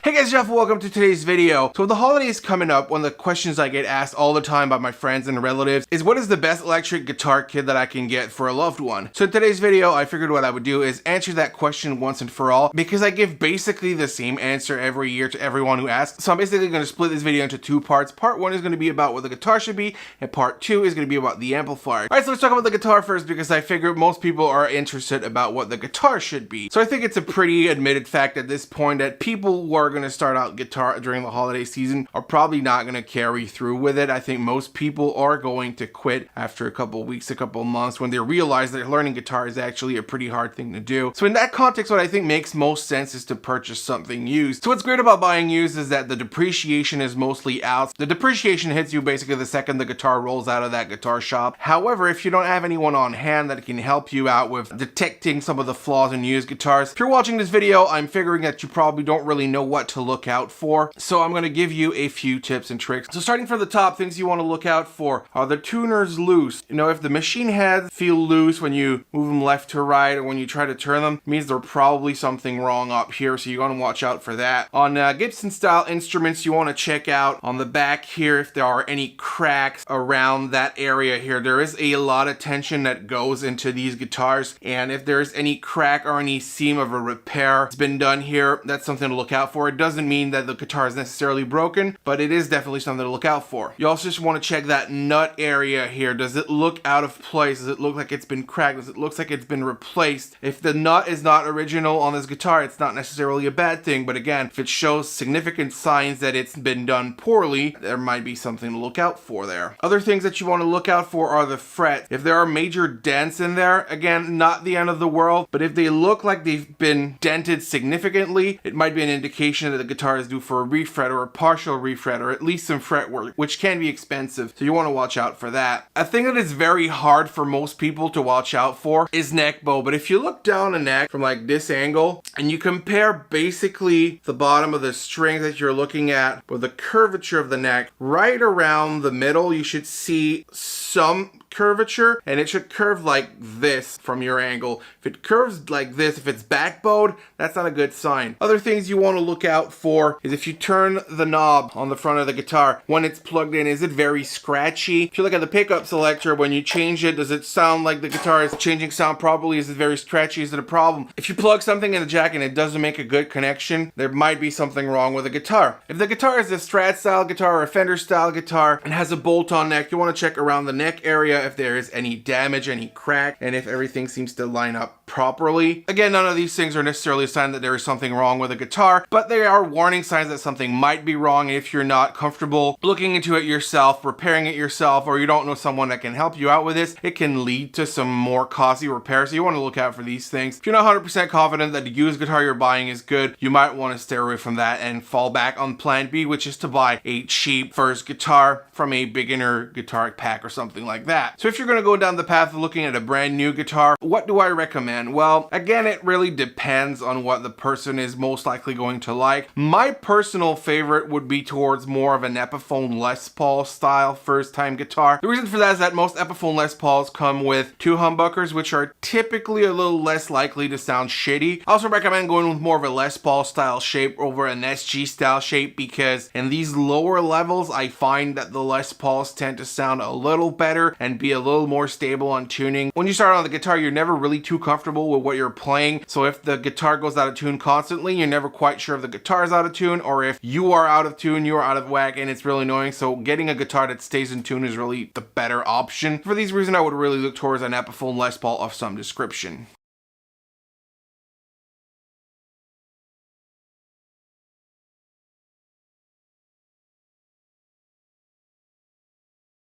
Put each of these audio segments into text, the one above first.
Hey guys, Jeff, welcome to today's video. So with the holidays coming up, one of the questions I get asked all the time by my friends and relatives is what is the best electric guitar kit that I can get for a loved one? So in today's video, I figured what I would do is answer that question once and for all because I give basically the same answer every year to everyone who asks. So I'm basically going to split this video into two parts. Part one is going to be about what the guitar should be, and part two is going to be about the amplifier. Alright, so let's talk about the guitar first because I figure most people are interested about what the guitar should be. So I think it's a pretty admitted fact at this point that people who are going to start out guitar during the holiday season are probably not going to carry through with it. I think most people are going to quit after a couple weeks, a couple months when they realize that learning guitar is actually a pretty hard thing to do. So in that context, what I think makes most sense is to purchase something used. So what's great about buying used is that the depreciation is mostly out. The depreciation hits you basically the second the guitar rolls out of that guitar shop. However, if you don't have anyone on hand that can help you out with detecting some of the flaws in used guitars, if you're watching this video, I'm figuring that you probably don't really know what to look out for. So I'm going to give you a few tips and tricks. So starting from the top, things you want to look out for are the tuners loose. You know, if the machine heads feel loose when you move them left to right or when you try to turn them, it means there's probably something wrong up here. So you're going to watch out for that. On Gibson style instruments, you want to check out on the back here if there are any cracks around that area here. There is a lot of tension that goes into these guitars, and if there's any crack or any seam of a repair that's been done here, that's something to look out for. It doesn't mean that the guitar is necessarily broken, but it is definitely something to look out for. You also just want to check that nut area here. Does it look out of place? Does it look like it's been cracked? Does it look like it's been replaced? If the nut is not original on this guitar, it's not necessarily a bad thing, but again, if it shows significant signs that it's been done poorly, there might be something to look out for there. Other things that you want to look out for are the frets. If there are major dents in there, again, not the end of the world, but if they look like they've been dented significantly, it might be an indication that the guitar is due for a refret or a partial refret or at least some fret work, which can be expensive, so you want to watch out for that. A thing that is very hard for most people to watch out for is neck bow, but if you look down a neck from like this angle and you compare basically the bottom of the string that you're looking at with the curvature of the neck, right around the middle you should see some curvature, and it should curve like this from your angle. If it curves like this, if it's backbowed, that's not a good sign. Other things you want to look out for is if you turn the knob on the front of the guitar when it's plugged in, is it very scratchy? If you look at the pickup selector, when you change it, does it sound like the guitar is changing sound properly? Is it very scratchy? Is it a problem? If you plug something in the jack and it doesn't make a good connection, there might be something wrong with the guitar. If the guitar is a Strat style guitar or a Fender style guitar and has a bolt-on neck, you want to check around the neck area if there is any damage, any crack, and if everything seems to line up properly. Again, none of these things are necessarily a sign that there is something wrong with a guitar, but they are warning signs that something might be wrong. If you're not comfortable looking into it yourself, repairing it yourself, or you don't know someone that can help you out with this, it can lead to some more costly repairs. So you want to look out for these things. If you're not 100% confident that the used guitar you're buying is good, you might want to stay away from that and fall back on plan B, which is to buy a cheap first guitar from a beginner guitar pack or something like that. So if you're going to go down the path of looking at a brand new guitar, what do I recommend? Well, again, it really depends on what the person is most likely going to like. My personal favorite would be towards more of an Epiphone Les Paul style first time guitar. The reason for that is that most Epiphone Les Pauls come with two humbuckers, which are typically a little less likely to sound shitty. I also recommend going with more of a Les Paul style shape over an SG style shape because in these lower levels, I find that the Les Pauls tend to sound a little better and be a little more stable on tuning. When you start on the guitar, you're never really too comfortable with what you're playing. So if the guitar goes out of tune constantly, you're never quite sure if the guitar is out of tune or if you are out of tune, you are out of whack, and it's really annoying. So getting a guitar that stays in tune is really the better option. For these reasons, I would really look towards an Epiphone Les Paul of some description.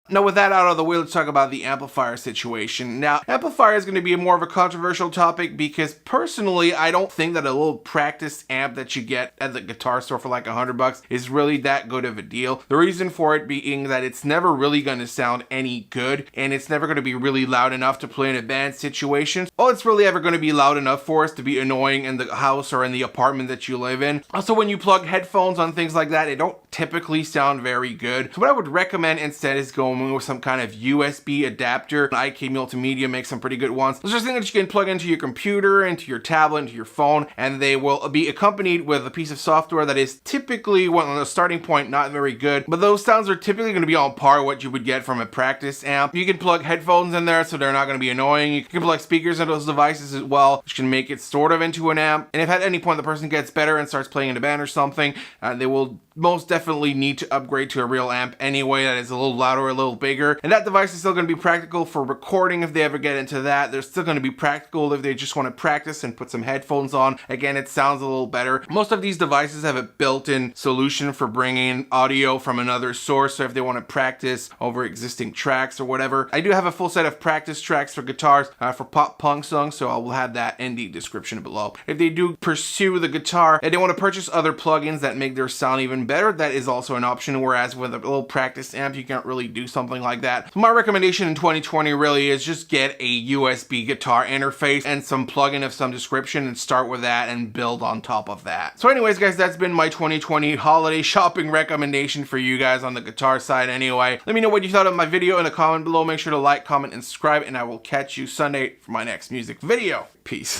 Now with that out of the way, let's talk about the amplifier situation. Now, amplifier is going to be more of a controversial topic because personally, I don't think that a little practice amp that you get at the guitar store for like $100 is really that good of a deal. The reason for it being that it's never really going to sound any good and it's never going to be really loud enough to play in a band situation. All it's really ever going to be loud enough for is to be annoying in the house or in the apartment that you live in. Also, when you plug headphones on things like that, it don't typically sound very good. So what I would recommend instead is going with some kind of USB adapter. IK Multimedia makes some pretty good ones. Those are things that you can plug into your computer, into your tablet, into your phone, and they will be accompanied with a piece of software that is typically, well, on the starting point, not very good, but those sounds are typically going to be on par with what you would get from a practice amp. You can plug headphones in there so they're not going to be annoying. You can plug speakers into those devices as well, which can make it sort of into an amp. And if at any point the person gets better and starts playing in a band or something, they will most definitely need to upgrade to a real amp anyway that is a little louder, a little bigger. And that device is still going to be practical for recording if they ever get into that. They're still going to be practical if they just want to practice and put some headphones on. Again, it sounds a little better. Most of these devices have a built-in solution for bringing audio from another source, so if they want to practice over existing tracks or whatever. I do have a full set of practice tracks for guitars for pop punk songs, so I will have that in the description below. If they do pursue the guitar and they want to purchase other plugins that make their sound even better, that is also an option, whereas with a little practice amp you can't really do something like that. So my recommendation in 2020 really is just get a USB guitar interface and some plugin of some description and start with that and build on top of that. So anyways guys, that's been my 2020 holiday shopping recommendation for you guys on the guitar side anyway. Let me know what you thought of my video in a comment below. Make sure to like, comment, and subscribe, and I will catch you Sunday for my next music video. Peace.